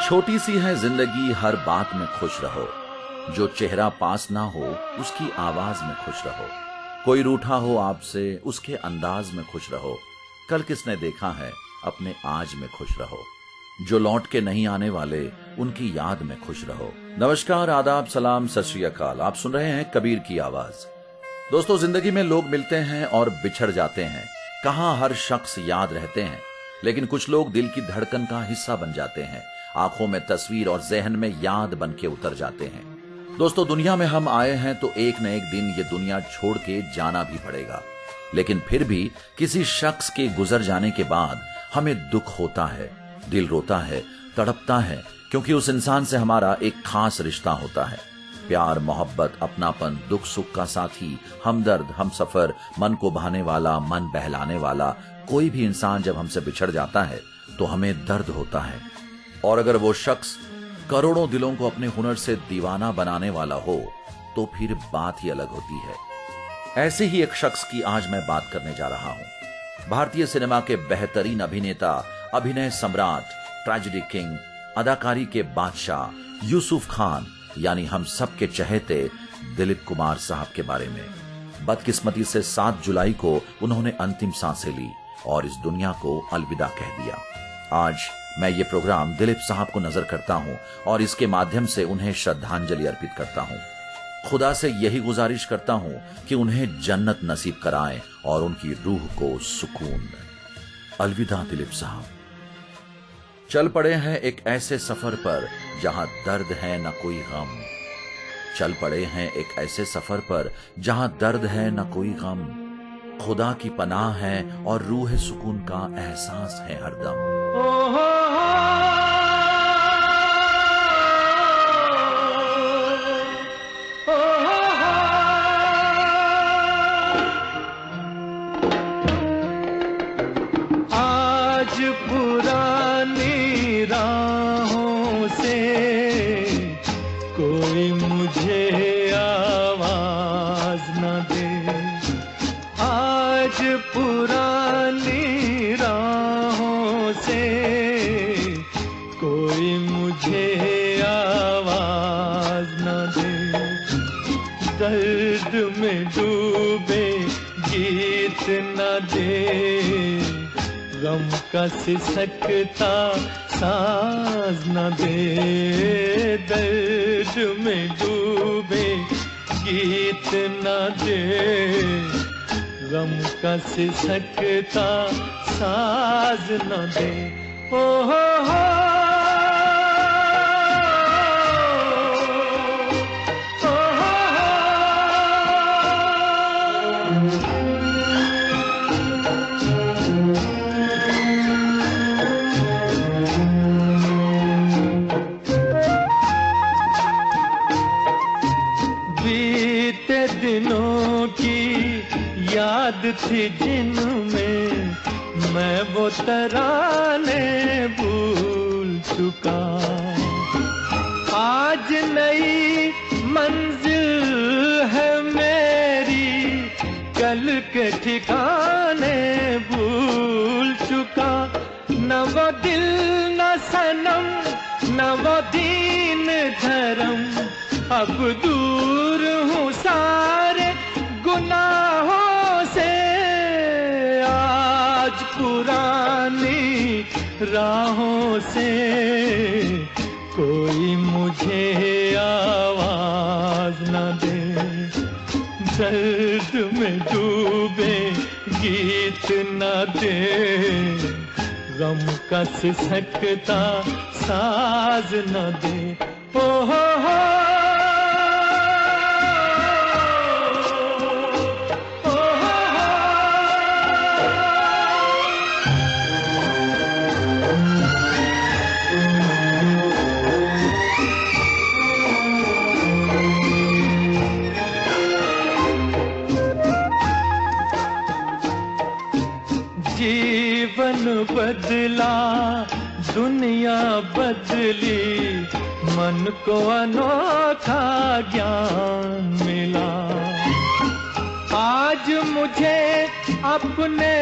छोटी सी है जिंदगी, हर बात में खुश रहो। जो चेहरा पास ना हो उसकी आवाज में खुश रहो। कोई रूठा हो आपसे उसके अंदाज में खुश रहो। कल किसने देखा है अपने आज में खुश रहो। जो लौट के नहीं आने वाले उनकी याद में खुश रहो। नमस्कार, आदाब, सलाम, सत श्री अकाल। आप सुन रहे हैं कबीर की आवाज। दोस्तों, जिंदगी में लोग मिलते हैं और बिछड़ जाते हैं। कहां हर शख्स याद रहते हैं, लेकिन कुछ लोग दिल की धड़कन का हिस्सा बन जाते हैं। आंखों में तस्वीर और जहन में याद बन के उतर जाते हैं। दोस्तों, दुनिया में हम आए हैं तो एक न एक दिन ये दुनिया छोड़ के जाना भी पड़ेगा, लेकिन फिर भी किसी शख्स के गुजर जाने के बाद हमें दुख होता है, दिल रोता है, तड़पता है, क्योंकि उस इंसान से हमारा एक खास रिश्ता होता है। प्यार, मोहब्बत, अपनापन, दुख सुख का साथी, हमदर्द, हमसफर, मन को भाने वाला, मन बहलाने वाला कोई भी इंसान जब हमसे बिछड़ जाता है तो हमें दर्द होता है। और अगर वो शख्स करोड़ों दिलों को अपने हुनर से दीवाना बनाने वाला हो तो फिर बात ही अलग होती है। ऐसे ही एक शख्स की आज मैं बात करने जा रहा हूं। भारतीय सिनेमा के बेहतरीन अभिनेता, अभिनय सम्राट, ट्रेजेडी किंग, अदाकारी के बादशाह यूसुफ खान, यानी हम सबके चहेते दिलीप कुमार साहब के बारे में। बदकिस्मती से 7 जुलाई को उन्होंने अंतिम सांसें ली और इस दुनिया को अलविदा कह दिया। आज मैं ये प्रोग्राम दिलीप साहब को नजर करता हूं और इसके माध्यम से उन्हें श्रद्धांजलि अर्पित करता हूं। खुदा से यही गुजारिश करता हूं कि उन्हें जन्नत नसीब कराएं और उनकी रूह को सुकून। अलविदा दिलीप साहब। चल पड़े हैं एक ऐसे सफर पर जहां दर्द है न कोई गम। चल पड़े हैं एक ऐसे सफर पर जहां दर्द है न कोई गम। खुदा की पनाह है और रूह सुकून का एहसास है हरदम। आज पुरानी राहों से कोई मुझे आवाज न दे। आज पुरानी राहों से कोई मुझे आवाज न दे। दर्द में डूबे गीत न दे। गम का सिसकता साज न दे। दर्द में डूबे गीत न दे। गम का सिसकता साज न दे। ओ हो बीते दिनों की याद थी जिनमें मैं वो तराने भूल चुका। आज नई मंजिल है मेरी, कल के ठिकाने भूल चुका। न वो दिल न सनम, न वो दीन धर्म, अब दूर हूँ सारे गुनाहों से। आज पुरानी राहों से कोई मुझे आवाज न दे। दर्द में डूबे गीत न दे। गम का सिसकता साज न दे। ओ हो जीवन बदला, दुनिया बदली, मन को अनोखा ज्ञान मिला। आज मुझे अपने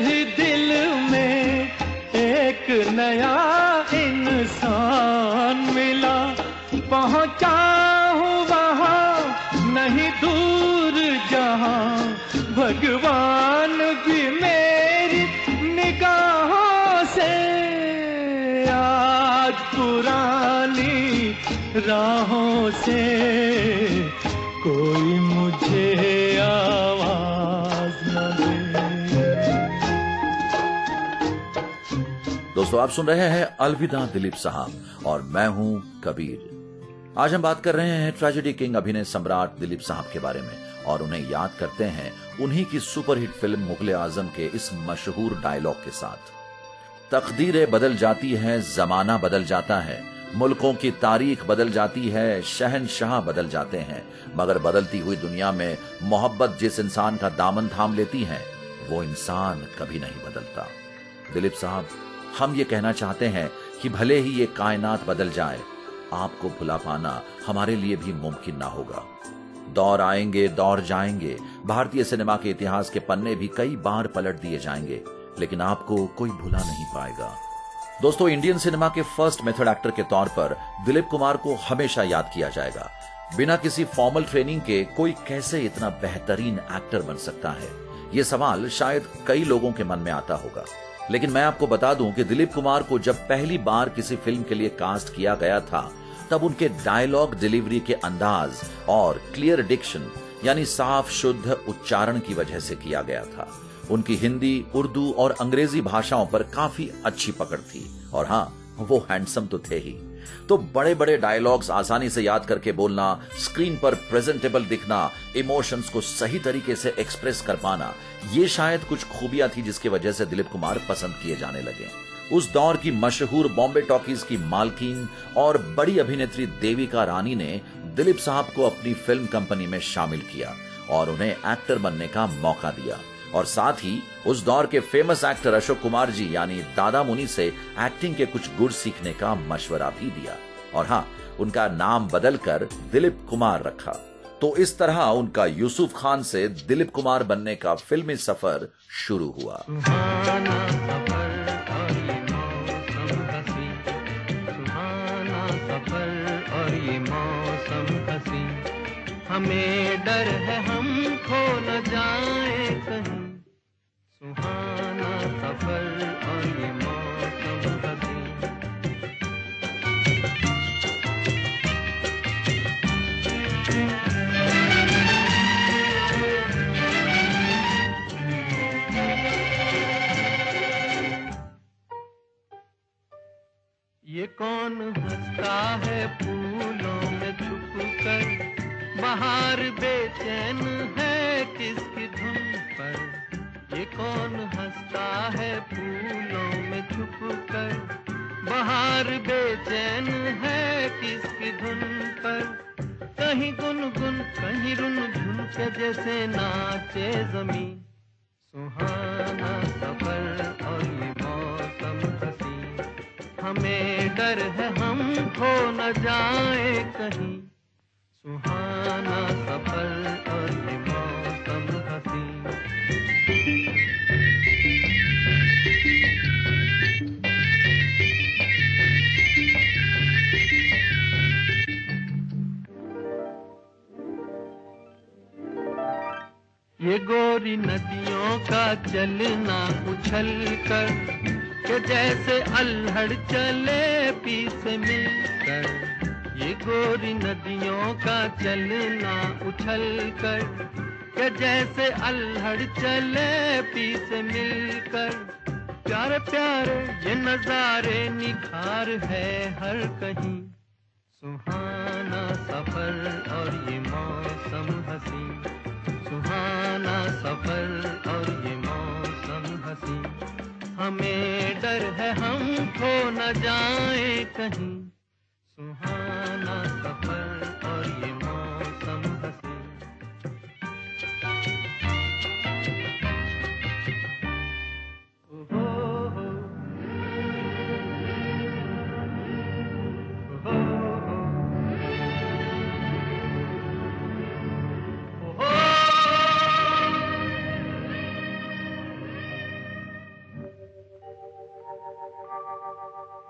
ही दिल में एक नया इंसान पहुंचा हूँ वहां नहीं दूर जहां भगवान भी मेरी निगाहों से आज पुरानी राहों से कोई मुझे आवाज न दे। दोस्तों, आप सुन रहे हैं अलविदा दिलीप साहब और मैं हूं कबीर। आज हम बात कर रहे हैं ट्रेजेडी किंग अभिनय सम्राट दिलीप साहब के बारे में और उन्हें याद करते हैं उन्हीं की सुपरहिट फिल्म मुगले आजम के इस मशहूर डायलॉग के साथ। तकदीरें बदल जाती है, जमाना बदल जाता है, मुल्कों की तारीख बदल जाती है, शहनशाह बदल जाते हैं, मगर बदलती हुई दुनिया में मोहब्बत जिस इंसान का दामन थाम लेती है वो इंसान कभी नहीं बदलता। दिलीप साहब, हम ये कहना चाहते हैं कि भले ही ये कायनात बदल जाए, आपको भुला पाना हमारे लिए भी मुमकिन ना होगा। दौर आएंगे, दौर जाएंगे, भारतीय सिनेमा के इतिहास के पन्ने भी कई बार पलट दिए जाएंगे, लेकिन आपको कोई भुला नहीं पाएगा। दोस्तों, इंडियन सिनेमा के फर्स्ट मेथड एक्टर के तौर पर दिलीप कुमार को हमेशा याद किया जाएगा। बिना किसी फॉर्मल ट्रेनिंग के कोई कैसे इतना बेहतरीन एक्टर बन सकता है, ये सवाल शायद कई लोगों के मन में आता होगा। लेकिन मैं आपको बता दूं कि दिलीप कुमार को जब पहली बार किसी फिल्म के लिए कास्ट किया गया था, तब उनके डायलॉग डिलीवरी के अंदाज और क्लियर डिक्शन यानी साफ शुद्ध उच्चारण की वजह से किया गया था। उनकी हिंदी, उर्दू और अंग्रेजी भाषाओं पर काफी अच्छी पकड़ थी और हाँ, वो हैंडसम तो थे ही। तो बड़े बड़े डायलॉग्स आसानी से याद करके बोलना, स्क्रीन पर प्रेजेंटेबल दिखना, इमोशंस को सही तरीके से एक्सप्रेस कर पाना, ये शायद कुछ खूबियां थी जिसकी वजह से दिलीप कुमार पसंद किए जाने लगे। उस दौर की मशहूर बॉम्बे टॉकीज की मालकिन और बड़ी अभिनेत्री देविका रानी ने दिलीप साहब को अपनी फिल्म कंपनी में शामिल किया और उन्हें एक्टर बनने का मौका दिया और साथ ही उस दौर के फेमस एक्टर अशोक कुमार जी यानी दादा मुनि से एक्टिंग के कुछ गुर सीखने का मशवरा भी दिया और हाँ, उनका नाम बदलकर दिलीप कुमार रखा। तो इस तरह उनका यूसुफ खान से दिलीप कुमार बनने का फिल्मी सफर शुरू हुआ। हमें डर है हम खो न जाए कहीं, सुहाना सफर और ये मौसम हसीन। ये कौन हंसता है फूलों में छुप कर, बाहर बेचैन है किसकी धुन पर। ये कौन हंसता है फूलों में छुप कर, बाहर बेचैन है किसकी धुन पर। कहीं गुनगुन कहीं रुनझुन के जैसे नाचे जमीन, सुहाना सफर और ये मौसम हसीन। हमें डर है हम खो न जाए कहीं, सुहाना सफर और ये मौसम हसीन। ये गोरी नदियों का चलना उछल कर, के जैसे अल्हड़ चले पी से मिलकर। ये गोरी नदियों का चलना उछल कर, के जैसे अल्हड़ चले पी से मिलकर। प्यारे प्यारे ये नजारे निखार है हर कहीं, सुहाना सफर और ये मौसम हसीन। सुहाना सफर और ये मौसम हसीन। हमें डर है हम खो न जाए कहीं, सुहाना सफर और ये मौसम हसीन।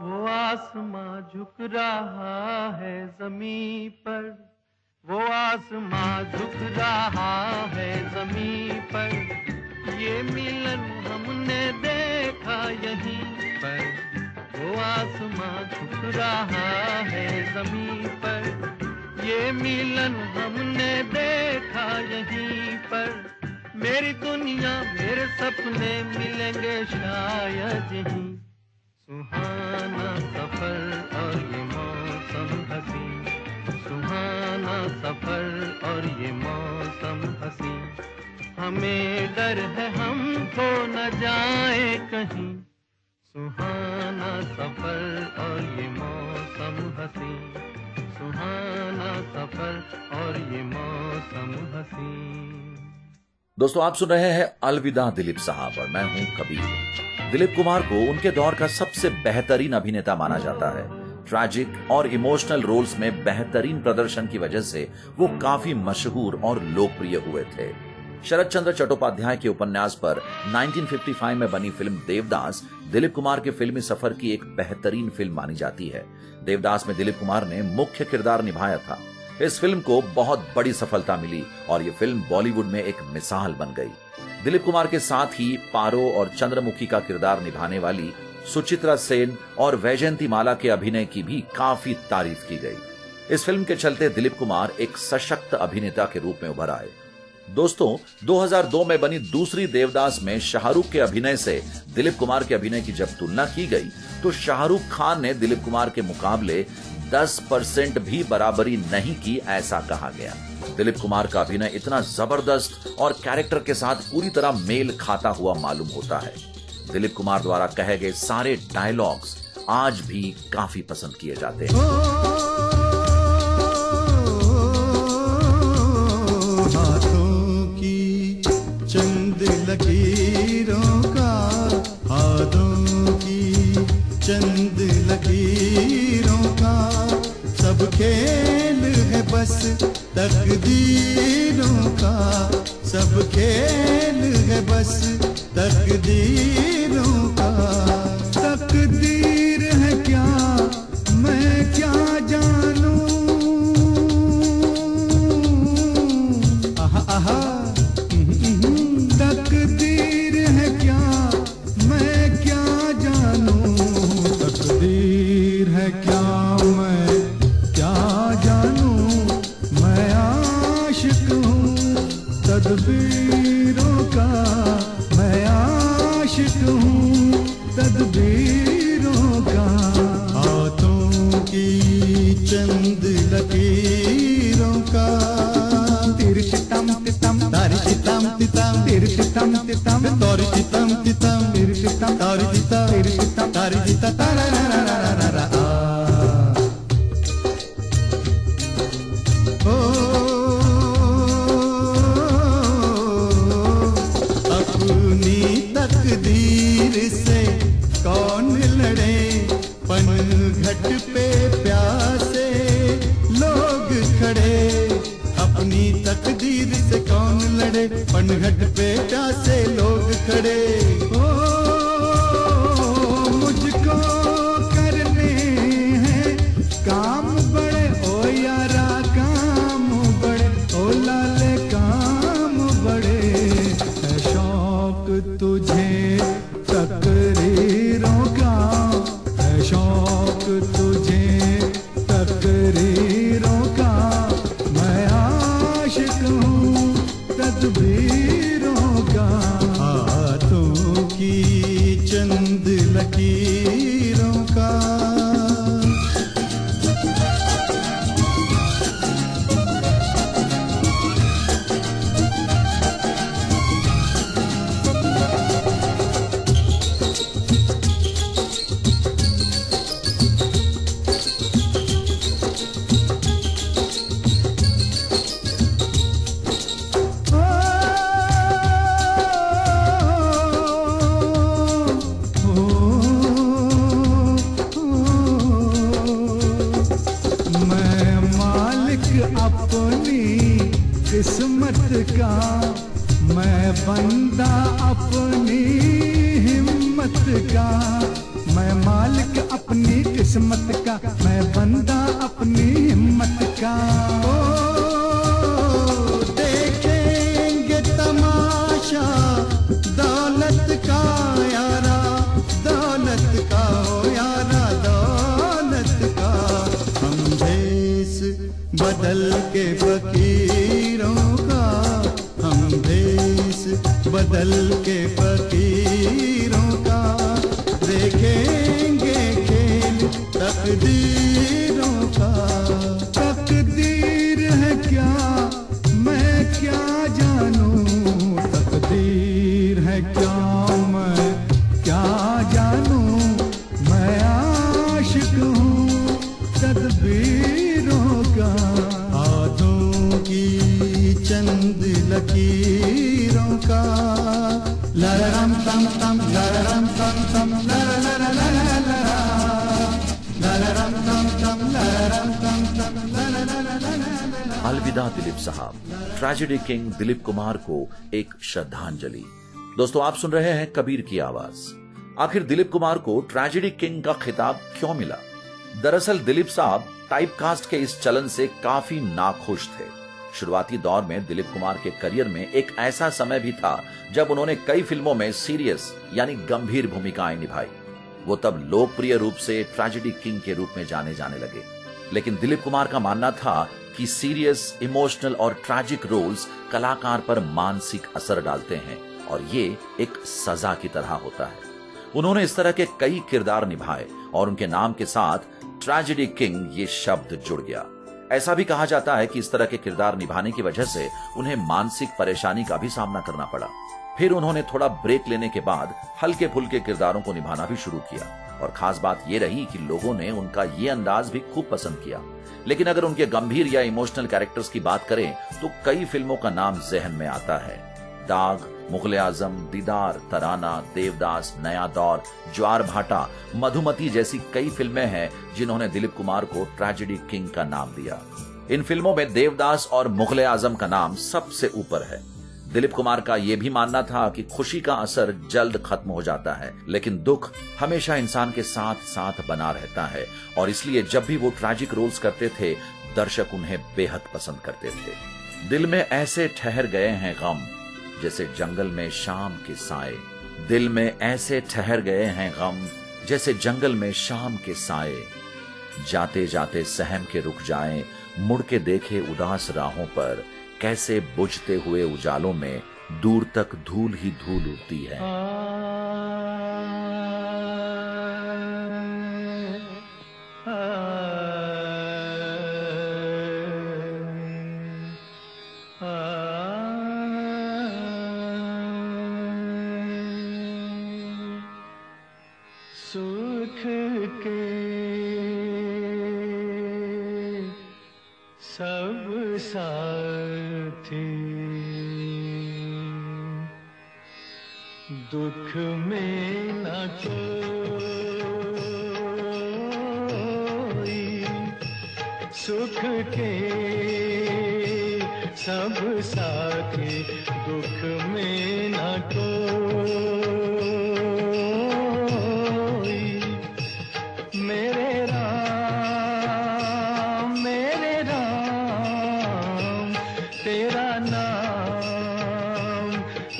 वो आसमां झुक रहा है ज़मीं पर, वो आसमां झुक रहा है ज़मीं पर, ये मिलन हमने देखा यहीं पर। वो आसमां झुक रहा है ज़मीं पर, ये मिलन हमने देखा यहीं पर। मेरी दुनिया मेरे सपने मिलेंगे शायद यहीं। सुहाना सफर और ये मौसम हसी, सुहाना सफर और ये मौसम हसी। हमें डर है हम खो न जाए कहीं। सुहाना सफर और ये मौसम हसी, सुहाना सफर और ये मौसम हसी। दोस्तों, आप सुन रहे हैं अलविदा दिलीप साहब और मैं हूं कबीर। दिलीप कुमार को उनके दौर का सबसे बेहतरीन अभिनेता माना जाता है। ट्रैजिक और इमोशनल रोल्स में बेहतरीन प्रदर्शन की वजह से वो काफी मशहूर और लोकप्रिय हुए थे। शरद चंद्र चट्टोपाध्याय के उपन्यास पर 1955 में बनी फिल्म देवदास दिलीप कुमार के फिल्मी सफर की एक बेहतरीन फिल्म मानी जाती है। देवदास में दिलीप कुमार ने मुख्य किरदार निभाया था। इस फिल्म को बहुत बड़ी सफलता मिली और ये फिल्म बॉलीवुड में एक मिसाल बन गई। दिलीप कुमार के साथ ही पारो और चंद्रमुखी का किरदार निभाने वाली सुचित्रा सेन और वैजयंती माला के अभिनय की भी काफी तारीफ की गई। इस फिल्म के चलते दिलीप कुमार एक सशक्त अभिनेता के रूप में उभर आए। दोस्तों, 2002 में बनी दूसरी देवदास में शाहरुख के अभिनय से दिलीप कुमार के अभिनय की जब तुलना की गई तो शाहरुख खान ने दिलीप कुमार के मुकाबले 10% भी बराबरी नहीं की, ऐसा कहा गया। दिलीप कुमार का अभिनय इतना जबरदस्त और कैरेक्टर के साथ पूरी तरह मेल खाता हुआ मालूम होता है। दिलीप कुमार द्वारा कहे गए सारे डायलॉग्स आज भी काफी पसंद किए जाते हैं। हाथों की चंद लकीरों का, हाथों की चंद लकीरों का, सब खेल है बस तकदीरों का, सब खेल है बस तकदीरों का। तकदीर है क्या मैं क्या जानूं, आहा आहा, तकदीर है क्या मैं क्या जानूं, तकदीर है क्या मैं क्या जानूं, मैं आशिक हूँ तदबीरों का, मैं आशिक हूँ तदबीरों का। हाथों की चंद लकीरों का, तिरचितम तितम तारी चितम तितम, तिरचितम तितम तारी चितम तितम, तिरचितम तारी चितम, तिरचितम तारी चितम तारा रा रा रा रा रा रा। अपनी तकदीर से कौन लड़े, पनघट पे प्यासे लोग खड़े। अपनी तकदीर से कौन लड़े, पनघट पे प्यासे लोग खड़े। ओ मुझको करने हैं काम बड़े, ओ यारा काम बड़े, ओ लाले काम बड़े। है शौक तुझे तकरीरों का, है शौक तुझे तकरीरों का, मैं आशिक हूँ तदबीरों का। हाथों की चंद लकीरों का। किस्मत का मैं बंदा अपनी हिम्मत का, मैं मालिक अपनी किस्मत का, मैं बंदा अपनी हिम्मत का। ओ देखेंगे तमाशा दौलत का यारा, दौलत का हो यारा, दौलत का। हम भेष बदल के फकीरों का, हम भेष बदल के फकीरों का। देखेंगे खेल तकदीरों का। तकदीर है क्या मैं क्या जानूं, तकदीर है क्या मैं क्या जानूं। मैं आशिक हूँ तदबीरों का, हाथों की चंद लकीरों का। लररम तम तम लररम तम तम लररम तम तम लररम तम तम। अलविदा दिलीप साहब। ट्रेजेडी किंग दिलीप कुमार को एक श्रद्धांजलि। दोस्तों, आप सुन रहे हैं कबीर की आवाज। आखिर दिलीप कुमार को ट्रेजेडी किंग का खिताब क्यों मिला? दरअसल दिलीप साहब टाइपकास्ट के इस चलन से काफी नाखुश थे। शुरुआती दौर में दिलीप कुमार के करियर में एक ऐसा समय भी था जब उन्होंने कई फिल्मों में सीरियस यानी गंभीर भूमिकाएं निभाई। वो तब लोकप्रिय रूप से ट्रेजेडी किंग के रूप में जाने लगे। लेकिन दिलीप कुमार का मानना था कि सीरियस, इमोशनल और ट्रैजिक रोल्स कलाकार पर मानसिक असर डालते हैं और ये एक सजा की तरह होता है। उन्होंने इस तरह के कई किरदार निभाए और उनके नाम के साथ ट्रेजेडी किंग ये शब्द जुड़ गया। ऐसा भी कहा जाता है कि इस तरह के किरदार निभाने की वजह से उन्हें मानसिक परेशानी का भी सामना करना पड़ा। फिर उन्होंने थोड़ा ब्रेक लेने के बाद हल्के फुल्के किरदारों को निभाना भी शुरू किया और खास बात यह रही कि लोगों ने उनका ये अंदाज भी खूब पसंद किया। लेकिन अगर उनके गंभीर या इमोशनल कैरेक्टर्स की बात करें तो कई फिल्मों का नाम जहन में आता है। दाग, मुगले आजम, दीदार, तराना, देवदास, नया दौर, ज्वार भाटा, मधुमती जैसी कई फिल्में हैं जिन्होंने दिलीप कुमार को ट्रेजेडी किंग का नाम दिया। इन फिल्मों में देवदास और मुगले आजम का नाम सबसे ऊपर है। दिलीप कुमार का यह भी मानना था कि खुशी का असर जल्द खत्म हो जाता है, लेकिन दुख हमेशा इंसान के साथ साथ बना रहता है और इसलिए जब भी वो ट्रैजिक रोल्स करते थे, दर्शक उन्हें बेहद पसंद करते थे। दिल में ऐसे ठहर गए हैं गम जैसे जंगल में शाम के साए, दिल में ऐसे ठहर गए हैं गम जैसे जंगल में शाम के साए। जाते जाते सहम के रुक जाएं, मुड़ के देखे उदास राहों पर, कैसे बुझते हुए उजालों में दूर तक धूल ही धूल उड़ती है। सुख के सब साथी दुख में न कोई, सुख के सब साथी दुख में न कोई। मेरे राम तेरा नाम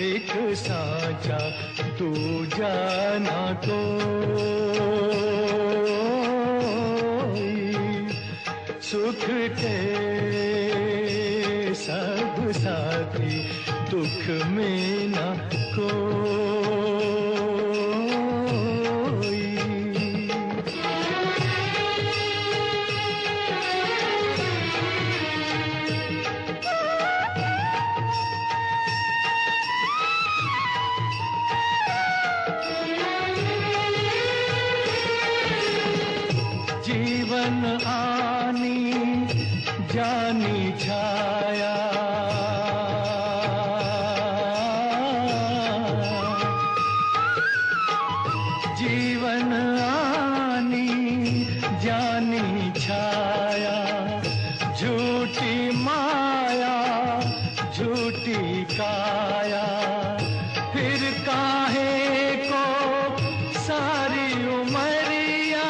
एक साचा तू जाना कोई। सुख के सब साथी दुख में न कोई। जीवन आनी जानी छाया, जीवन आनी जानी छाया, झूठी माया झूठी काया, फिर काहे को सारी उमरिया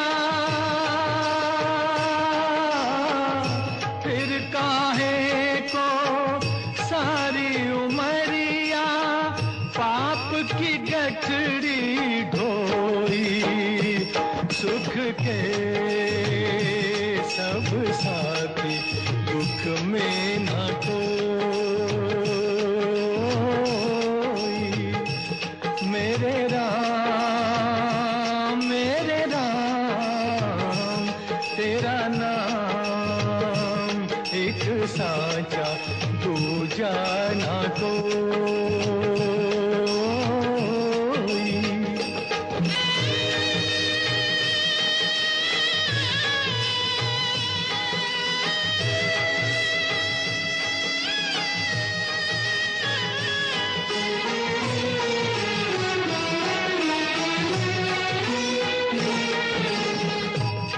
के सब साथी, दुख में ना कोई। मेरे राम तेरा नाम एक साचा, दूजा ना कोई।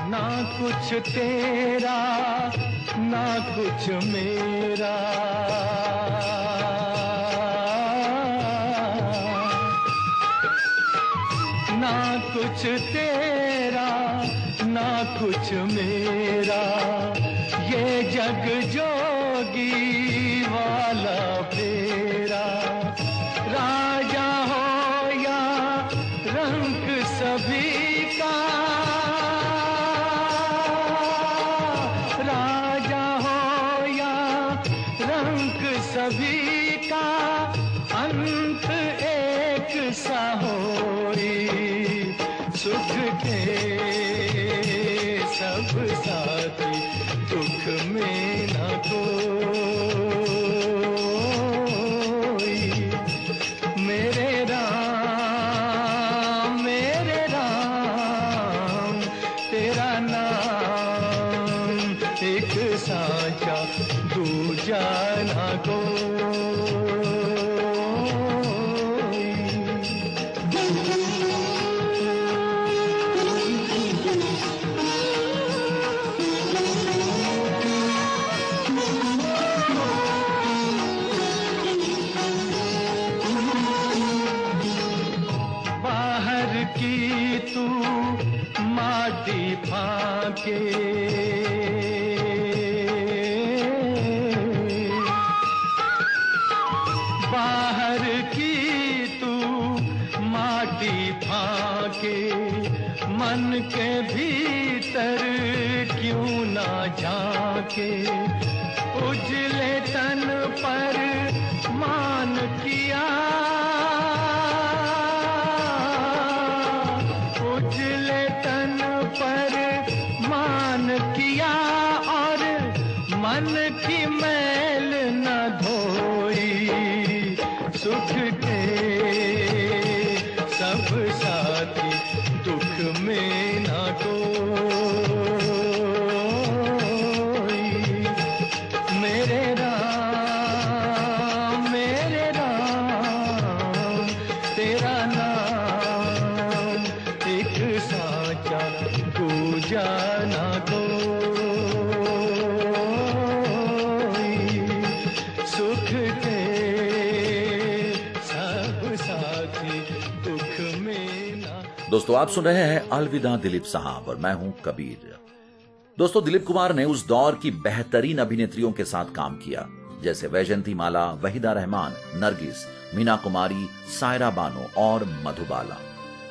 ना कुछ तेरा ना कुछ मेरा, ना कुछ तेरा ना कुछ मेरा, ये जग जोगी वाला फेरा। राजा हो या रंग सभी का, राजा हो या रंग सभी का, अंत एक सा होई। सुख के सब साथी, दुख में ना कोई। मेरे राम तेरा नाम एक साचा, दूजा ना कोई। बाहर की तू माटी फाके, बाहर की तू माटी फाके, मन के भीतर क्यों ना झांके। उजले तन पर मान किया, उजले तन पर मान किया, और मन की मैल न धोई। सुख के सब साथी, दुख में ना कोई। मेरे राम तेरा नाम एक साचा, दूजा ना कोई। सुख के सब साथी, दुख में ना। दोस्तों, आप सुन रहे हैं अलविदा दिलीप साहब और मैं हूं कबीर। दोस्तों, दिलीप कुमार ने उस दौर की बेहतरीन अभिनेत्रियों के साथ काम किया, जैसे वैजयंती माला, वहीदा रहमान, नरगिस, मीना कुमारी, सायरा बानो और मधुबाला।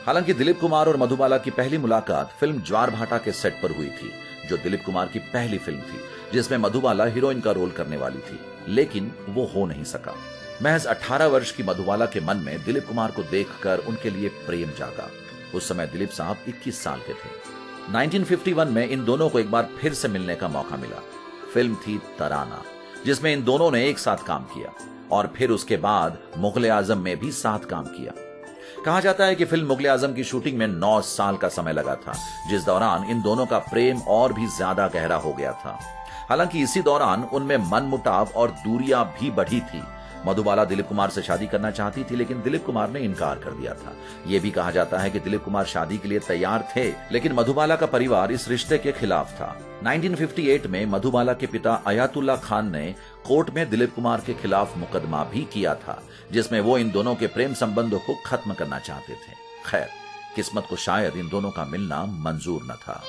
हालांकि दिलीप कुमार और मधुबाला की पहली मुलाकात फिल्म ज्वार भाटा के सेट पर हुई थी, जो दिलीप कुमार की पहली फिल्म थी, जिसमें मधुबाला हीरोइन का रोल करने वाली थी, लेकिन वो हो नहीं सका। महज 18 वर्ष की मधुबाला के मन में दिलीप कुमार को देखकर उनके लिए प्रेम जागा। उस समय दिलीप साहब 21 साल के थे। 1951 में इन दोनों को एक बार फिर से मिलने का मौका मिला। फिल्म थी तराना, जिसमें इन दोनों ने एक साथ काम किया, और फिर उसके बाद मुगले आजम में भी साथ काम किया। कहा जाता है कि फिल्म मुगले आजम की शूटिंग में 9 साल का समय लगा था, जिस दौरान इन दोनों का प्रेम और भी ज्यादा गहरा हो गया था। हालांकि इसी दौरान उनमें मनमुटाव और दूरियां भी बढ़ी थी। मधुबाला दिलीप कुमार से शादी करना चाहती थी, लेकिन दिलीप कुमार ने इनकार कर दिया था। यह भी कहा जाता है कि दिलीप कुमार शादी के लिए तैयार थे, लेकिन मधुबाला का परिवार इस रिश्ते के खिलाफ था। 1958 में मधुबाला के पिता अयातुल्ला खान ने कोर्ट में दिलीप कुमार के खिलाफ मुकदमा भी किया था, जिसमें वो इन दोनों के प्रेम संबंधों को खत्म करना चाहते थे। खैर, किस्मत को शायद इन दोनों का मिलना मंजूर न था।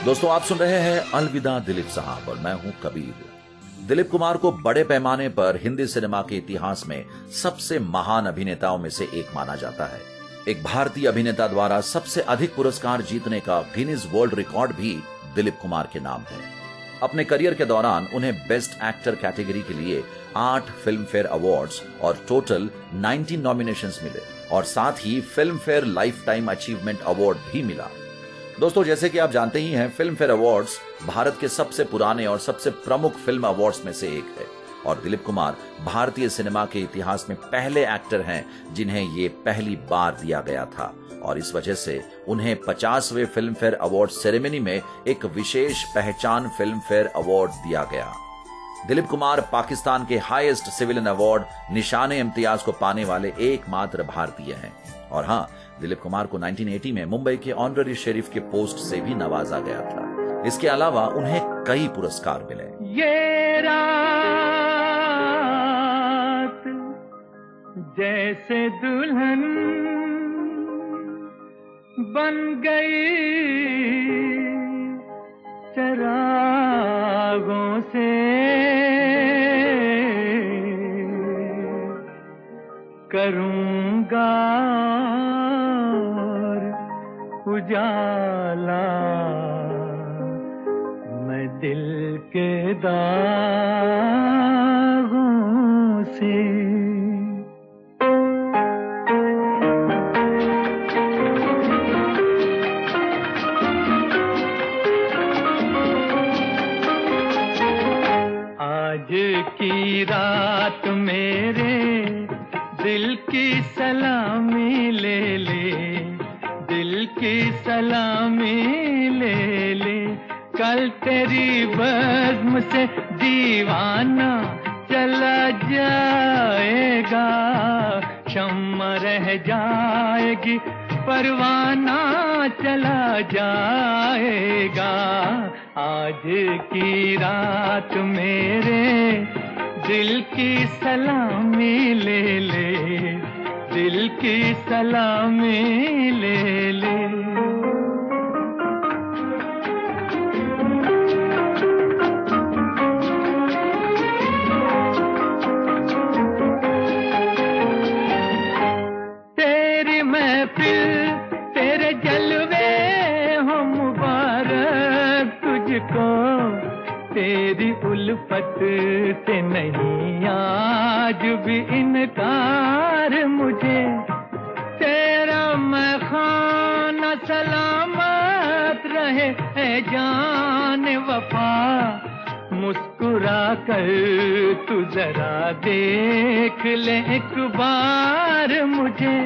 दोस्तों, आप सुन रहे हैं अलविदा दिलीप साहब और मैं हूं कबीर। दिलीप कुमार को बड़े पैमाने पर हिंदी सिनेमा के इतिहास में सबसे महान अभिनेताओं में से एक माना जाता है। एक भारतीय अभिनेता द्वारा सबसे अधिक पुरस्कार जीतने का गिनीज वर्ल्ड रिकॉर्ड भी दिलीप कुमार के नाम है। अपने करियर के दौरान उन्हें बेस्ट एक्टर कैटेगरी के लिए 8 फिल्म फेयर अवार्ड्स और टोटल 19 नॉमिनेशंस मिले और साथ ही Filmfare lifetime achievement award भी मिला। दोस्तों, जैसे कि आप जानते ही हैं, फिल्म फेयर अवार्ड्स भारत के सबसे पुराने और सबसे प्रमुख फिल्म अवार्ड्स में से एक है और दिलीप कुमार भारतीय सिनेमा के इतिहास में पहले एक्टर हैं जिन्हें ये पहली बार दिया गया था और इस वजह से उन्हें 50वें फिल्म फेयर अवार्ड सेरेमनी में एक विशेष पहचान फिल्म फेयर अवार्ड दिया गया। दिलीप कुमार पाकिस्तान के हाईएस्ट सिविलियन अवार्ड निशाने इम्तियाज को पाने वाले एकमात्र भारतीय हैं और हाँ, दिलीप कुमार को 1980 में मुंबई के ऑनररी शेरिफ के पोस्ट से भी नवाजा गया था। इसके अलावा उन्हें कई पुरस्कार मिले। ये रात जैसे दुल्हन बन गई चरागों से, करूंगा उजाला मैं दिल के दागों से। आज की रात मेरे दिल की सलामी ले ले, दिल की सलामी ले ले, कल तेरी बज़्म से दीवाना चला जाएगा, शम्मा रह जाएगी परवाना चला जाएगा। आज की रात मेरे दिल की सलामी ले ले, दिल की सलामी ले ले। तेरी महफिल तेरे जलवे हो मुबारक तुझको, तेरी उल्फत से नहीं आज भी इनकार मुझे, तेरा मैं खाना सलामत रहे ऐ जान वफा, मुस्कुरा कर तू जरा देख ले एक बार मुझे,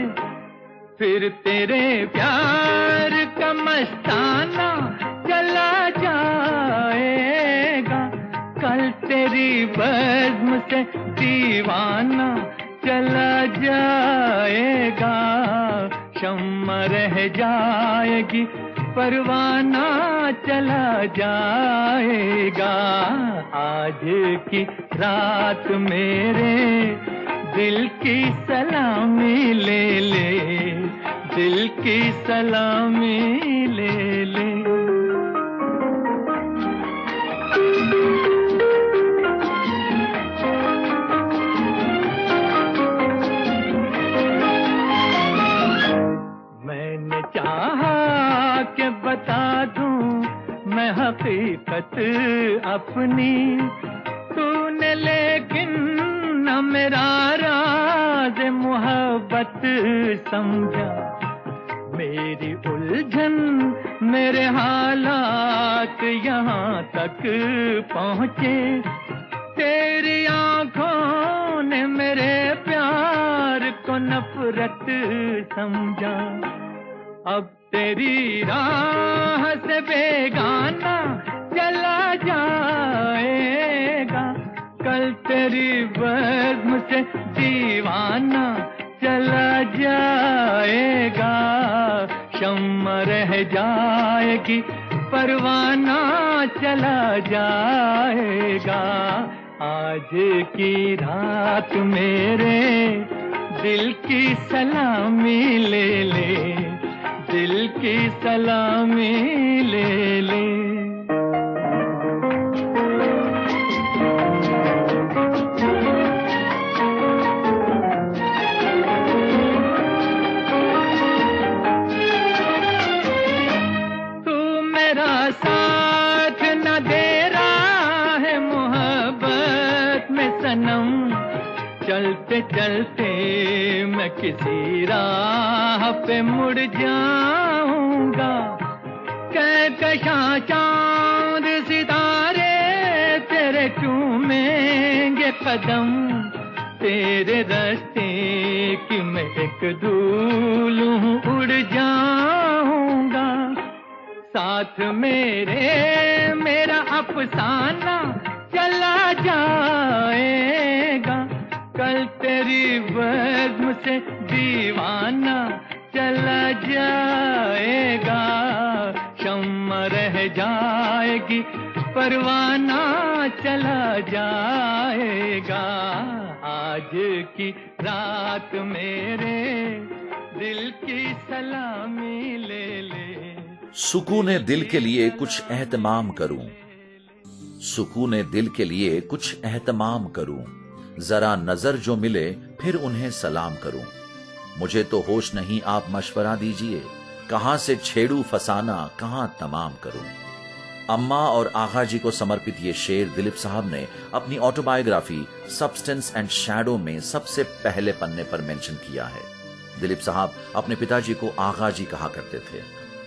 फिर तेरे प्यार का मस्ताना चला जाएगा, कल तेरी बज़्म से दीवाना चला जाएगा, शम्मा रह जाएगी परवाना चला जाएगा। आज की रात मेरे दिल की सलामी ले ले, दिल की सलामी ले ले। मैंने चाहा कि बता दूं मैं हकीकत अपनी, तूने लेकिन न मेरा राज मोहब्बत समझा, मेरी उलझन मेरे हालात यहाँ तक पहुँचे, तेरी आंखों ने मेरे प्यार को नफरत समझा, अब तेरी राह से बेगाना चला जाएगा, कल तेरी बज़्म से दीवाना चला जाएगा, शम्मा रह जाएगी परवाना चला जाएगा। आज की रात मेरे दिल की सलामी ले ले, दिल की सलामी ले ले। चलते मैं किसी राह पे मुड़ जाऊंगा। कहकशां चांद सितारे तेरे चूमेंगे कदम, तेरे रास्ते की मैं एक धूल हूँ उड़ जाऊंगा। साथ मेरे मेरा अफसाना चला जाएगा, कल तेरी बज़्म से दीवाना चला जाएगा। शम्मा रह जाएगी परवाना चला जाएगा। आज की रात मेरे दिल की सलामी ले ले। सुकूने दिल के लिए कुछ एहतमाम करूं, सुकूने दिल के लिए कुछ एहतमाम करूं, जरा नजर जो मिले फिर उन्हें सलाम करूं। मुझे तो होश नहीं, आप मशवरा दीजिए, कहां से छेड़ू फसाना कहां तमाम करूं। अम्मा और आगा जी को समर्पित ये शेर दिलीप साहब ने अपनी ऑटोबायोग्राफी सब्सटेंस एंड शैडो में सबसे पहले पन्ने पर मेंशन किया है। दिलीप साहब अपने पिताजी को आगा जी कहा करते थे।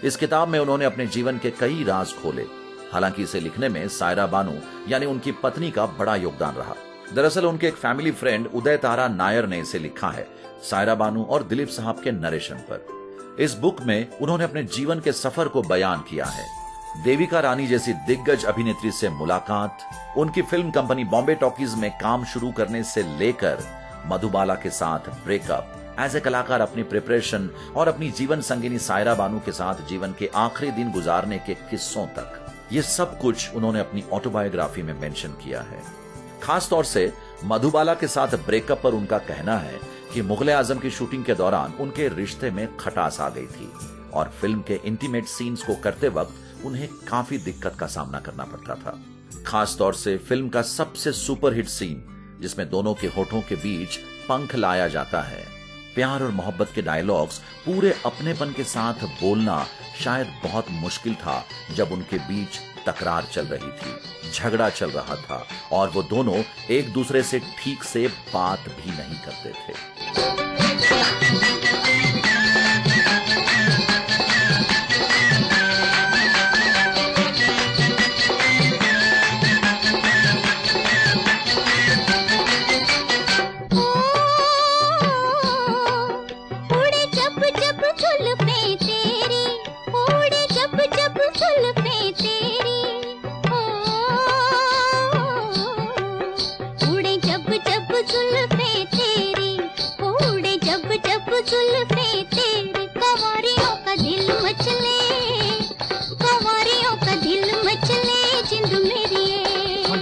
इस किताब में उन्होंने अपने जीवन के कई राज खोले। हालांकि इसे लिखने में सायरा बानू यानी उनकी पत्नी का बड़ा योगदान रहा। दरअसल उनके एक फैमिली फ्रेंड उदय तारा नायर ने इसे लिखा है सायरा बानू और दिलीप साहब के नरेशन पर। इस बुक में उन्होंने अपने जीवन के सफर को बयान किया है। देविका रानी जैसी दिग्गज अभिनेत्री से मुलाकात, उनकी फिल्म कंपनी बॉम्बे टॉकीज में काम शुरू करने से लेकर मधुबाला के साथ ब्रेकअप, एज ए कलाकार अपनी प्रिपरेशन और अपनी जीवन संगिनी सायरा बानू के साथ जीवन के आखिरी दिन गुजारने के किस्सों तक, ये सब कुछ उन्होंने अपनी ऑटोबायोग्राफी में मेंशन किया है। खास तौर से मधुबाला के साथ ब्रेकअप पर उनका कहना है कि मुगले आजम की शूटिंग के दौरान उनके रिश्ते में खटास आ गई थी और फिल्म के इंटीमेट सीन्स को करते वक्त उन्हें काफी दिक्कत का सामना करना पड़ता था। खास तौर से फिल्म का सबसे सुपरहिट सीन जिसमें दोनों के होठों के बीच पंख लाया जाता है, प्यार और मोहब्बत के डायलॉग्स पूरे अपनेपन के साथ बोलना शायद बहुत मुश्किल था जब उनके बीच तकरार चल रही थी, झगड़ा चल रहा था और वो दोनों एक दूसरे से ठीक से बात भी नहीं करते थे।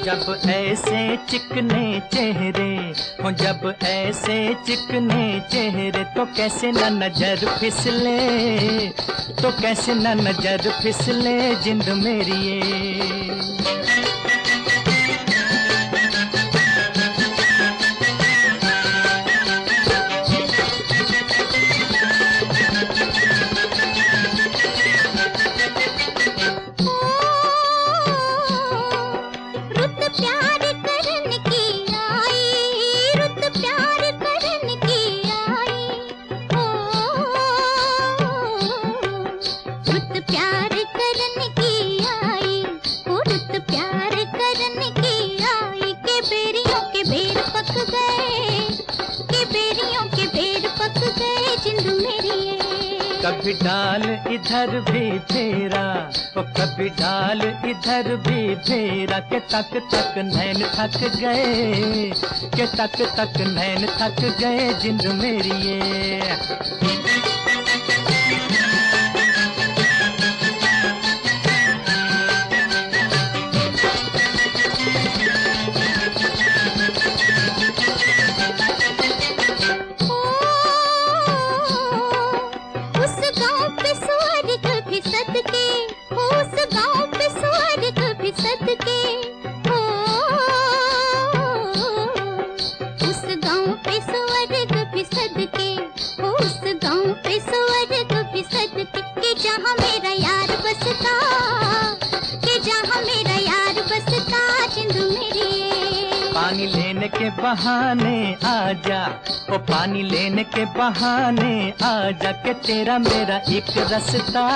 जब ऐसे चिकने चेहरे हो, जब ऐसे चिकने चेहरे तो कैसे न नजर फिसले, तो कैसे न नजर फिसले जिंद मेरी ये। कभी डाल इधर भी फेरा, ओ कभी डाल इधर भी फेरा, के तक तक नैन थक गए, के तक तक नैन थक गए जिंद मेरी ये। पानी लेने के बहाने आजा, ओ पानी लेने के बहाने आजा, के तेरा मेरा एक रास्ता,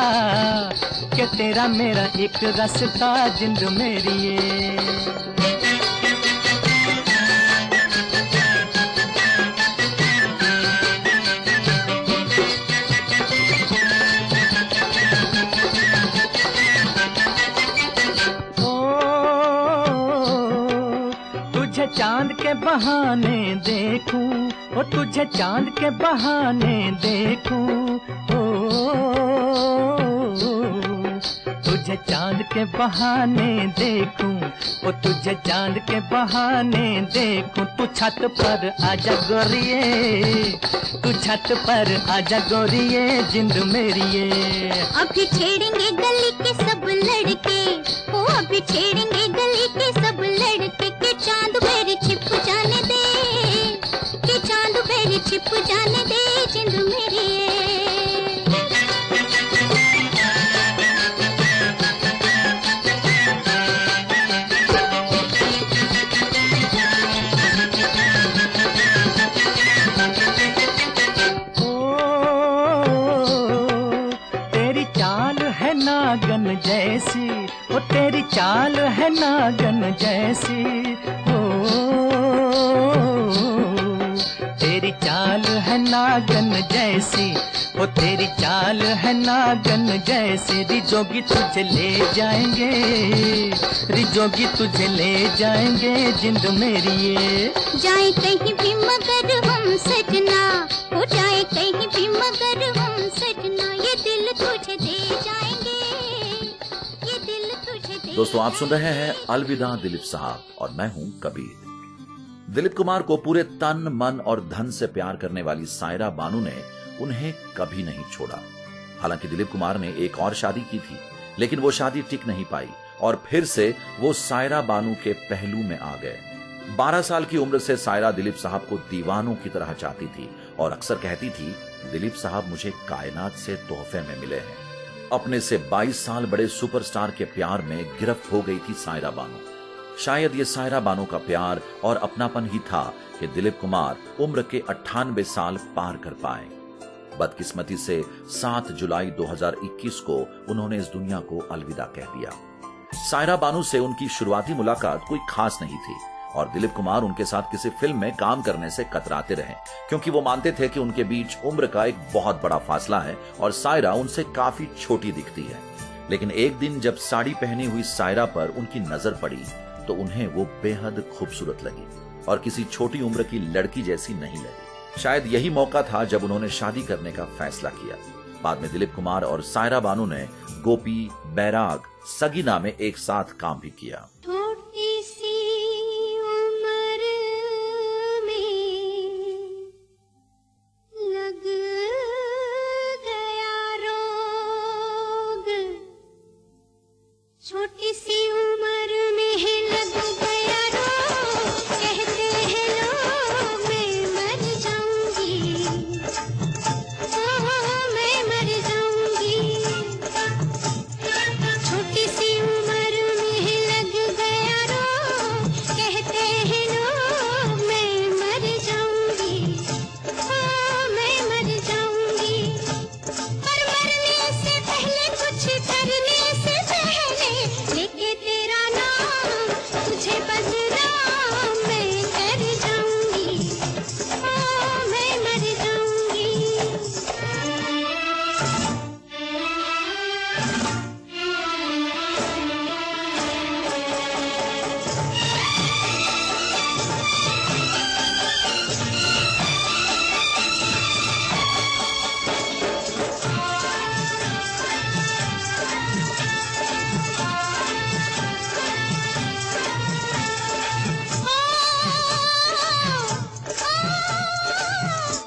के तेरा मेरा एक रास्ता जिंद मेरी ये। चांद के बहाने देखूं, ओ तुझे चांद के बहाने देखूं, ओ तुझे चांद के बहाने देखूं, ओ तुझे चांद के बहाने देखूं। तू छत पर आजा गोरिये, तू छत पर आजा गोरिये जिंद मेरी ये। अभी छेड़ेंगे गली के सब लड़के, ओ अभी छेड़ेंगे गली के सब लड़के, के चांद मेरे छिप जाने दे, के चांद मेरे छिप जाने दे जिंद मेरी नागन जैसी, ओ तेरी चाल है नागन जैसी, ओ तेरी चाल है नागन जैसी, ओ तेरी चाल है नागन जैसी। रिजोगी तुझे ले जाएंगे, रिजोगी तुझे ले जाएंगे जिंद मेरी ये। जाए कहीं भी मगर हम सजना, हो जाए कहीं भी मगर हम सजना, ये दिल तुझे दे जाएंगे, ये दिल तुझे दे। दोस्तों आप सुन रहे हैं अलविदा दिलीप साहब और मैं हूं कबीर। दिलीप कुमार को पूरे तन मन और धन से प्यार करने वाली सायरा बानू ने उन्हें कभी नहीं छोड़ा। हालांकि दिलीप कुमार ने एक और शादी की थी, लेकिन वो शादी टिक नहीं पाई और फिर से वो सायरा बानू के पहलू में आ गए। 12 साल की उम्र से सायरा दिलीप साहब को दीवानों की तरह चाहती थी और अक्सर कहती थी, दिलीप साहब मुझे कायनात से तोहफे में मिले हैं। अपने से 22 साल बड़े सुपरस्टार के प्यार में गिरफ्त हो गई थी सायरा बानू। शायद ये सायरा बानू का प्यार और अपनापन ही था कि दिलीप कुमार उम्र के 98 साल पार कर पाए। बदकिस्मती से 7 जुलाई 2021 को उन्होंने इस दुनिया को अलविदा कह दिया। सायरा बानू से उनकी शुरुआती मुलाकात कोई खास नहीं थी और दिलीप कुमार उनके साथ किसी फिल्म में काम करने से कतराते रहे, क्योंकि वो मानते थे कि उनके बीच उम्र का एक बहुत बड़ा फासला है और सायरा उनसे काफी छोटी दिखती है। लेकिन एक दिन जब साड़ी पहनी हुई सायरा पर उनकी नजर पड़ी तो उन्हें वो बेहद खूबसूरत लगी और किसी छोटी उम्र की लड़की जैसी नहीं लगी। शायद यही मौका था जब उन्होंने शादी करने का फैसला किया। बाद में दिलीप कुमार और सायरा बानू ने गोपी, बैराग, सगीना में एक साथ काम भी किया। छोटी सी उम्र में लग गया रोग, छोटी सी उम्र में लग गया रोग, कहते हैं लोग मैं मर जाऊंगी, मैं मर जाऊंगी। छोटी सी उम्र में लग गया रोग, कहते हैं लोग मैं मर जाऊंगी, मैं मर जाऊंगी। पर मरने से पहले कुछ करने से पहले लेके तेरा नाम तुझे बदनाम मैं कर जाऊंगी, मैं मर जाऊंगी।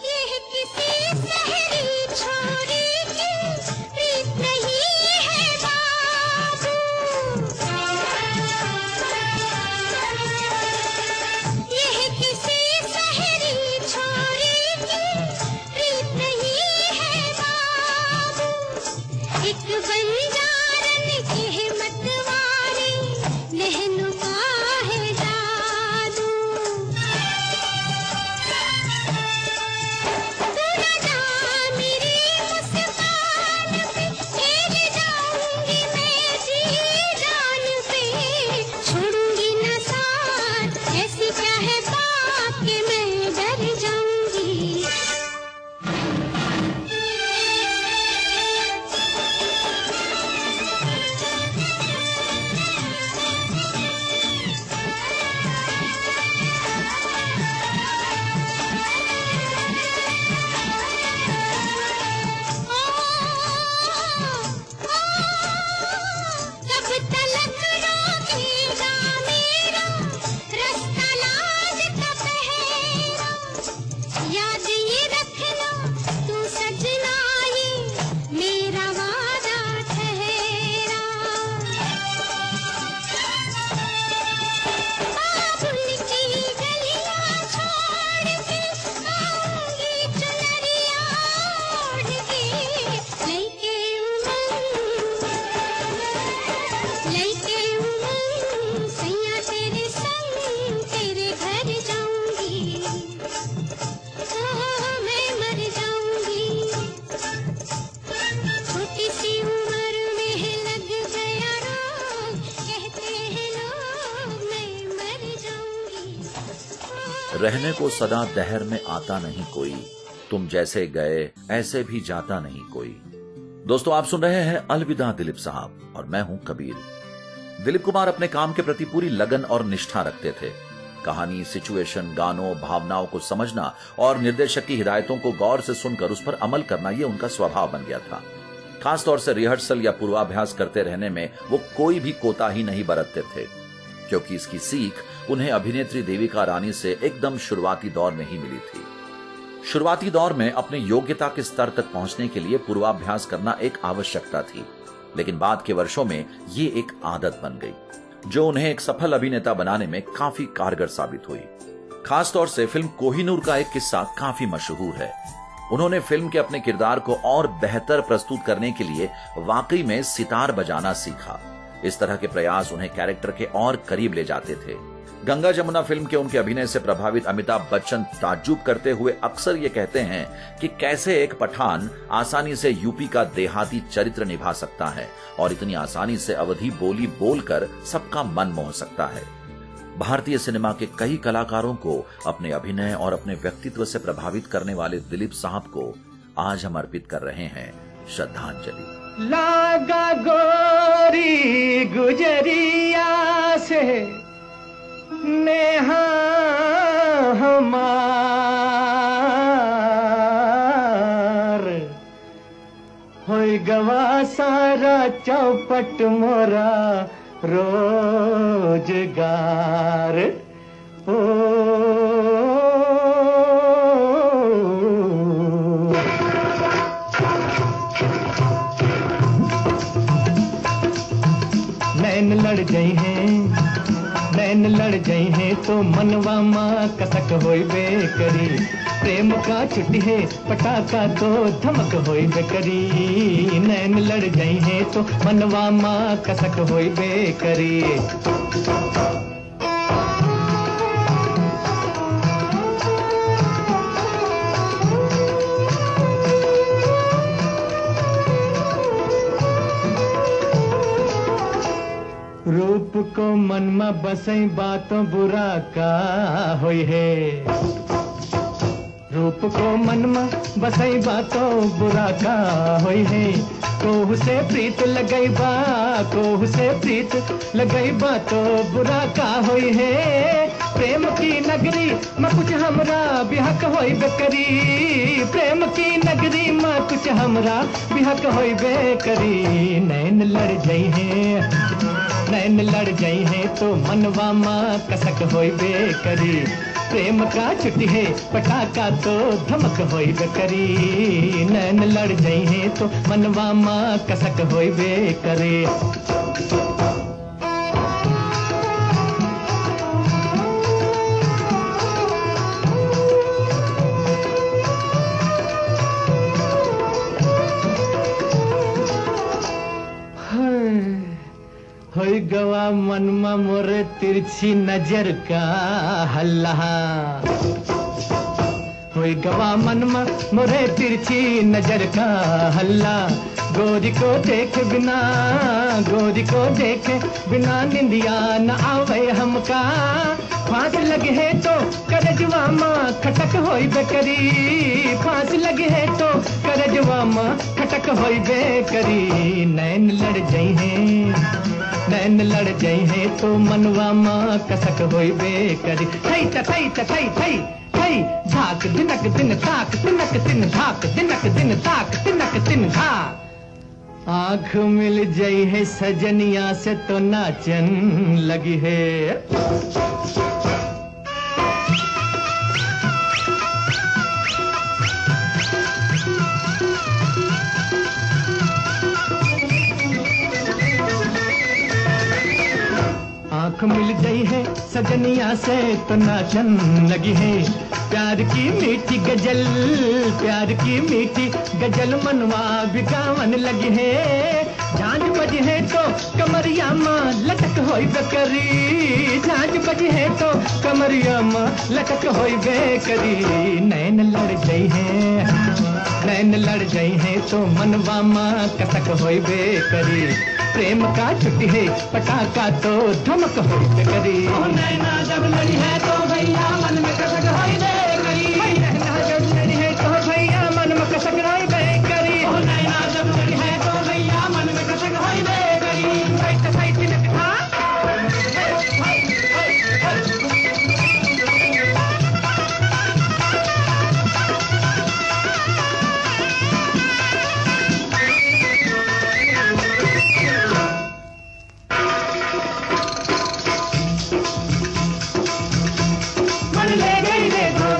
ये किसी शहरी छोरी की प्रीत नहीं है बाबू, ये किसी शहरी छोरी की प्रीत नहीं है बाबू। एक बंजारन के मतवारी लहनुमा है जादू, रहने को सदा दहर में आता नहीं कोई, तुम जैसे गए ऐसे भी जाता नहीं कोई। दोस्तों, आप सुन रहे हैं अलविदा दिलीप साहब और मैं हूं कबीर। दिलीप कुमार अपने काम के प्रति पूरी लगन और निष्ठा रखते थे। कहानी, सिचुएशन, गानों, भावनाओं को समझना और निर्देशक की हिदायतों को गौर से सुनकर उस पर अमल करना ये उनका स्वभाव बन गया था। खासतौर से रिहर्सल या पूर्वाभ्यास करते रहने में वो कोई भी कोताही नहीं बरतते थे, क्योंकि इसकी सीख उन्हें अभिनेत्री देविका रानी से एकदम शुरुआती दौर में ही मिली थी। शुरुआती दौर में अपने योग्यता के स्तर तक पहुंचने के लिए पूर्वाभ्यास करना एक आवश्यकता थी, लेकिन बाद के वर्षों में ये एक आदत बन गई, जो उन्हें एक सफल अभिनेता बनाने में काफी कारगर साबित हुई। खासतौर से फिल्म कोहिनूर का एक किस्सा काफी मशहूर है। उन्होंने फिल्म के अपने किरदार को और बेहतर प्रस्तुत करने के लिए वाकई में सितार बजाना सीखा। इस तरह के प्रयास उन्हें कैरेक्टर के और करीब ले जाते थे। गंगा जमुना फिल्म के उनके अभिनय से प्रभावित अमिताभ बच्चन ताज्जुब करते हुए अक्सर ये कहते हैं कि कैसे एक पठान आसानी से यूपी का देहाती चरित्र निभा सकता है और इतनी आसानी से अवधी बोली बोलकर सबका मन मोह सकता है। भारतीय सिनेमा के कई कलाकारों को अपने अभिनय और अपने व्यक्तित्व से प्रभावित करने वाले दिलीप साहब को आज हम अर्पित कर रहे हैं श्रद्धांजलि। लागा गोरी गुजरिया से नेहा हमार, होई गवा सारा चौपट मोरा रोजगार। नैन लड़ गई हैं, नैन लड़ गई हैं तो मनवा माँ कसक होई बेकरी। प्रेम का छुट्टी है पटाखा तो धमक होई बेकरी। नैन लड़ गई हैं तो मनवा माँ कसक होई बेकरी। रूप को मन में बसई बातों बुरा का होई है। रूप को मन में बसई बातों बुरा का होई है। कोहू से प्रीत लगई बा, कोहू से प्रीत लगई बा तो बुरा का होई है। प्रेम की नगरी में कुछ हमरा बिहक होई बेकरी। प्रेम की नगरी में कुछ हमरा बिहक होई बेकरी। नैन लड़ गई है, नैन लड़ गई हैं तो मनवा माँ कसक होई बेकरी। प्रेम का छुट्टी है पटाखा तो धमक होई बेकरी। नैन लड़ गई हैं तो मनवा माँ कसक होई बेकरी। होई गवा मनमा मोरे तिरछी नजर का हल्ला। होई गवा मनमा मोरे तिरछी नजर का हल्ला। गोरी को देखे बिना, गोरी को देखे बिना निंदिया न आवे हमका। फांस लगे है तो करजवा माँ खटक होई बेकरी। फांस लगे है तो करजवा माँ खटक होई बेकरी। नैन लड़ गई हैं, नैन लड़ गई हैं तो मनवा माँ कसक होई बेकरी। थई थई थई थई थई धाक दिनक दिन धाक दिनक दिन धाक दिनक दिन धाक दिनक दिन धाक। आँख मिल जाई है सजनिया से तो नाचन लगी है। आँख मिल गई है सजनिया से तो नाचन लगी है। प्यार की मीठी गजल, प्यार की मीठी गजल मनवा बिगावन लगी है। झांझ बजी है तो कमरिया माँ लटक होई बेकरी। झांझ बजी है तो कमरिया माँ लटक होई बेकरी। नैन लड़ गई है, नैन लड़ गई है तो मनवा माँ कसक होई बेकरी। प्रेम का छुट्टी है पटाखा तो धमक होइबे करी। ओ नैना जब लड़ी है तो भैया मन में कसक होइबे करी। नैना जब लड़ी है तो भैया मन में कसक होइबे करी। ओ नैना जब लड़ी है तो भैया मन में कसक होइबे करी। साइड साइड में बिठा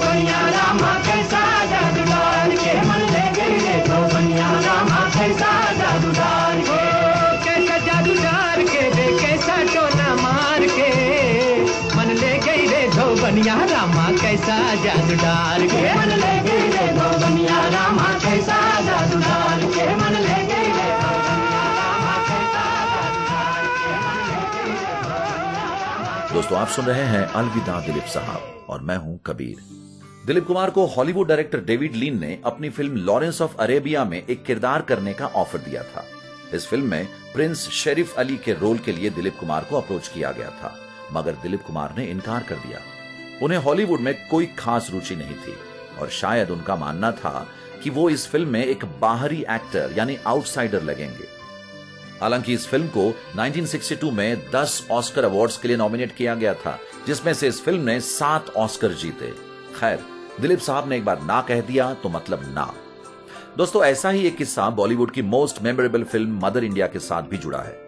बनिया रामा कैसा जादू डाल के मन ले गई रे दो बनिया रामा कैसा जादू डाल के मन ले गई रे दो बनिया रामा कैसा जादू डाल के मन ले गई रे दो बनिया रामा। दोस्तों आप सुन रहे हैं अलविदा दिलीप साहब और मैं हूं कबीर। दिलीप कुमार को हॉलीवुड डायरेक्टर डेविड लीन ने अपनी फिल्म लॉरेंस ऑफ अरेबिया में एक किरदार करने का ऑफर दिया था। इस फिल्म में प्रिंस शेरिफ अली के रोल के लिए दिलीप कुमार को अप्रोच किया गया था, मगर दिलीप कुमार ने इनकार कर दिया। उन्हें हॉलीवुड में कोई खास रुचि नहीं थी और शायद उनका मानना था कि वो इस फिल्म में एक बाहरी एक्टर यानी आउटसाइडर लगेंगे। हालांकि इस फिल्म को 1962 में 10 ऑस्कर अवार्ड्स के लिए नॉमिनेट किया गया था, जिसमें से इस फिल्म ने 7 ऑस्कर जीते। खैर, दिलीप साहब ने एक बार ना कह दिया तो मतलब ना। दोस्तों ऐसा ही एक किस्सा बॉलीवुड की most memorable film mother India के साथ भी जुड़ा है।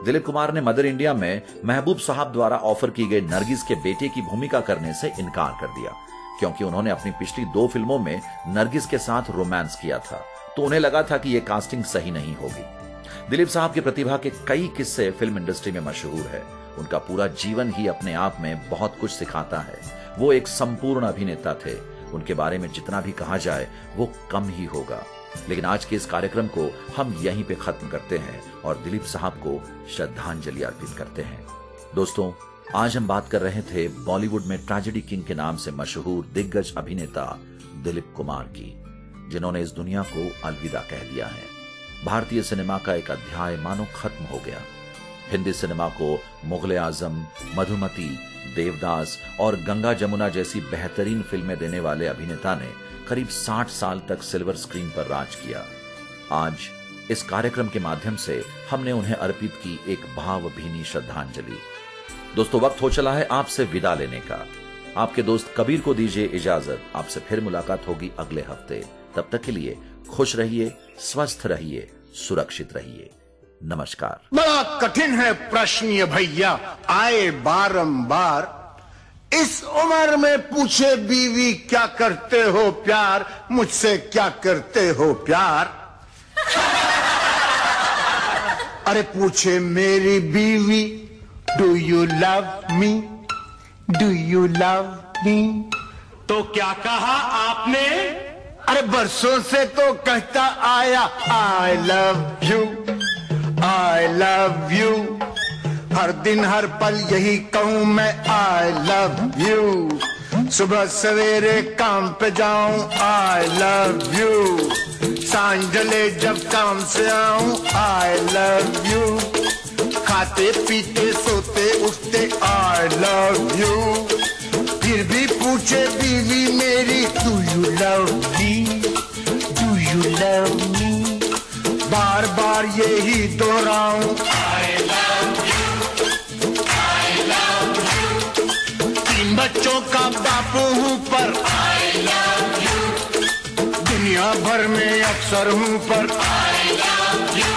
दिलीप कुमार ने मदर इंडिया में महबूब साहब द्वारा ऑफर की गई नरगिस के बेटे की भूमिका करने से इनकार कर दिया, क्योंकि उन्होंने अपनी पिछली 2 फिल्मों में नरगिस के साथ रोमांस किया था, तो उन्हें लगा था कि यह कास्टिंग सही नहीं होगी। दिलीप साहब की प्रतिभा के कई किस्से फिल्म इंडस्ट्री में मशहूर है। उनका पूरा जीवन ही अपने आप में बहुत कुछ सिखाता है। वो एक संपूर्ण अभिनेता थे। उनके बारे में जितना भी कहा जाए वो कम ही होगा। लेकिन आज के इस कार्यक्रम को हम यहीं पे खत्म करते हैं और दिलीप साहब को श्रद्धांजलि अर्पित करते हैं। दोस्तों आज हम बात कर रहे थे बॉलीवुड में ट्रेजेडी किंग के नाम से मशहूर दिग्गज अभिनेता दिलीप कुमार की, जिन्होंने इस दुनिया को अलविदा कह दिया है। भारतीय सिनेमा का एक अध्याय मानो खत्म हो गया। हिंदी सिनेमा को मुगले आजम, मधुमती, देवदास और गंगा जमुना जैसी बेहतरीन फिल्में देने वाले अभिनेता ने करीब 60 साल तक सिल्वर स्क्रीन पर राज किया। आज इस कार्यक्रम के माध्यम से हमने उन्हें अर्पित की एक भावभीनी श्रद्धांजलि। दोस्तों वक्त हो चला है आपसे विदा लेने का। आपके दोस्त कबीर को दीजिए इजाजत। आपसे फिर मुलाकात होगी अगले हफ्ते। तब तक के लिए खुश रहिए, स्वस्थ रहिए, सुरक्षित रहिए। नमस्कार। बड़ा कठिन है प्रश्न ये भैया आए बारंबार। इस उम्र में पूछे बीवी क्या करते हो प्यार, मुझसे क्या करते हो प्यार। अरे पूछे मेरी बीवी do you love me, do you love मी, तो क्या कहा आपने? अरे बरसों से तो कहता आया I love you, I love you. हर दिन हर पल यही कहूं मैं आई लव यू। सुबह सवेरे काम पे जाऊं आई लव यू, सांझ ढले जब काम से आऊं आई लव यू। खाते पीते सोते उठते आई लव यू। फिर भी पूछे बीवी मेरी do you love me, do you love me. बार बार यही दोहराऊं I love you, I love you. 3 बच्चों का बापू हूं पर आई लव यू। दुनिया भर में अफसर हूं पर आई लव यू।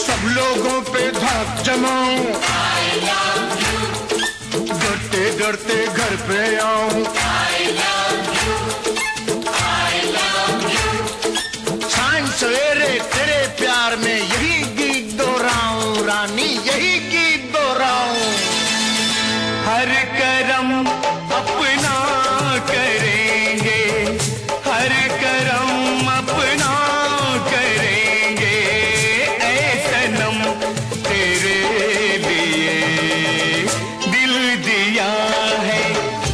सब लोगों पे धाक जमाऊं आई लव यू। डरते डरते घर पे आऊं आई love you, I love you. सांझ सवेरे तेरे प्यार में यही गीत दोहराऊं रानी, यही गीत दोहराऊं। हर करम अपना करेंगे, हर करम अपना करेंगे। ऐ सनम तेरे लिए दिल दिया है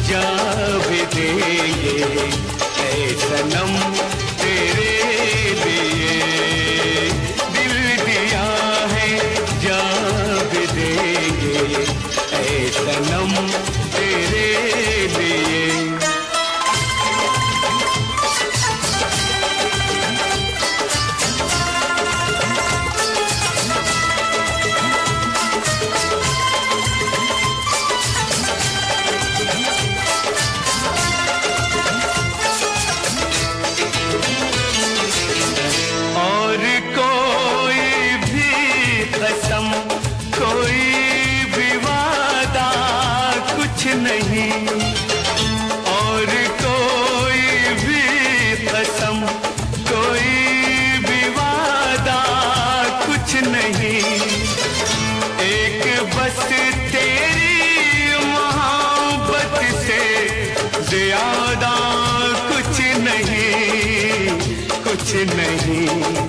जा भी देंगे। ऐ सनम तेरे लिए दिल दिया है कुछ नहीं।